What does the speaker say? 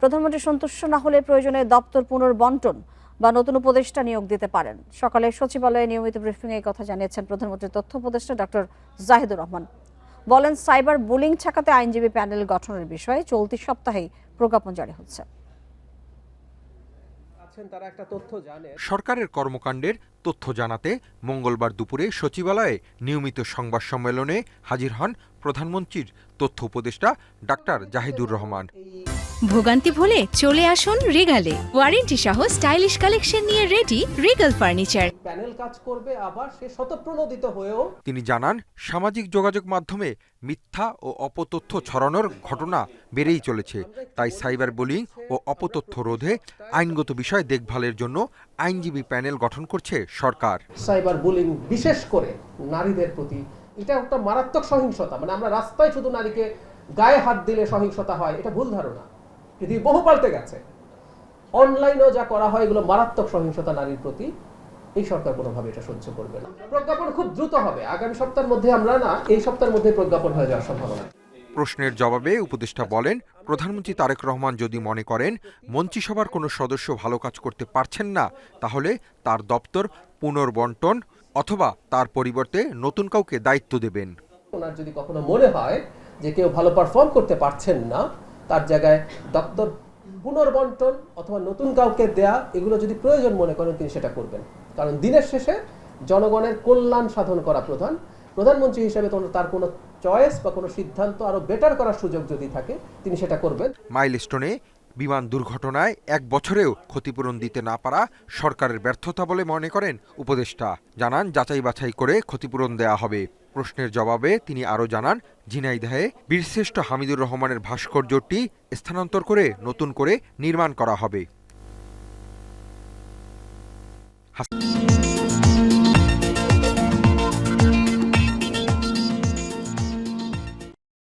প্রধানমন্ত্রী সন্তুষ্ট না হলে প্রয়োজনে দপ্তর পুনর্বন্টন বা নতুন উপদেষ্টা নিয়োগ দিতে পারেন। সকালে সচিবালয়ে নিয়মিত ব্রিফিংয়ে এই কথা জানিয়েছেন প্রধানমন্ত্রীর তথ্য উপদেষ্টা ডক্টর জাহিদুর রহমান। বলেন, সাইবার বুলিং ঠেকাতে আইনজীবী প্যানেল গঠনের বিষয়ে চলতি সপ্তাহেই প্রজ্ঞাপন জারি হচ্ছে। সরকারের কর্মকাণ্ডের তথ্য জানাতে মঙ্গলবার দুপুরে সচিবালয়ে নিয়মিত সংবাদ সম্মেলনে হাজির হন প্রধানমন্ত্রীর তথ্য উপদেষ্টা ডাক্তার জাহিদুর রহমান। ভোগান্তি ভুলে চলে আসুন রিগালে, ওয়ারেন্টি সহ স্টাইলিশ কালেকশন নিয়ে রেডি রিগাল ফার্নিচার। প্যানেল কাজ করবে, আবার সে স্বতঃপ্রণোদিত হয়েও। তিনি জানান, সামাজিক যোগাযোগ মাধ্যমে মিথ্যা ও অপতথ্য ছড়ানোর ঘটনা বেড়েই চলেছে। তাই সাইবার বুলিং ও অপতথ্য রোধে আইনগত বিষয় দেখভালের জন্য আইনজীবী প্যানেল গঠন করছে সরকার। সাইবার বুলিং বিশেষ করে নারীদের প্রতি এটা একটা মারাত্মক সহিংসতা। মানে আমরা রাস্তায় শুধু নারীকে গায়ে হাত দিলে সহিংসতা হয়, এটা ভুল ধারণা। পৃথিবী বহু পাল্টে গেছে। অনলাইনেও যা করা হয় এগুলো মারাত্মক সহিংসতা নারীর প্রতি। এই সরকার কোনোভাবে এটা সহ্য করবে না। প্রজ্ঞাপন খুব দ্রুত হবে, আগামী সপ্তাহের মধ্যে, আমরা না এই সপ্তাহের মধ্যে প্রজ্ঞাপন হয়ে যাওয়ার সম্ভাবনা। প্রশ্নের জবাবে উপদেষ্টা বলেন, প্রধানমন্ত্রী তারেক রহমান যদি মনে করেন মন্ত্রিসভার কোনো সদস্য ভালো কাজ করতে পারছেন না, তাহলে তার দপ্তর পুনর্বন্টন অথবা তার পরিবর্তে নতুন কাউকে দায়িত্ব দেবেন। ওনার যদি কখনো মনে হয় যে কেউ ভালো পারফর্ম করতে পারছেন না, তার জায়গায় দপ্তর পুনর্বন্টন অথবা নতুন কাউকে দেয়া, এগুলো যদি প্রয়োজন মনে করেন তিনি সেটা করবেন। কারণ দিনের শেষে জনগণের কল্যাণ সাধন করা প্রধানমন্ত্রী হিসেবে তার কোনো চয়েস বা কোনো সিদ্ধান্ত আরো বেটার করার সুযোগ যদি থাকে তিনি সেটা করবেন। মাইলস্টোনে বিমান দুর্ঘটনায় 1 বছরেও ক্ষতিপূরণ দিতে না পারা সরকারের ব্যর্থতা বলে মনে করেন উপদেষ্টা। জানান, যাচাই বাছাই করে ক্ষতিপূরণ দেয়া হবে। প্রশ্নের জবাবে তিনি আরও জানান, ঝিনাইদহে বীরশ্রেষ্ঠ হামিদুর রহমানের ভাস্কর্যটি স্থানান্তর করে নতুন করে নির্মাণ করা হবে।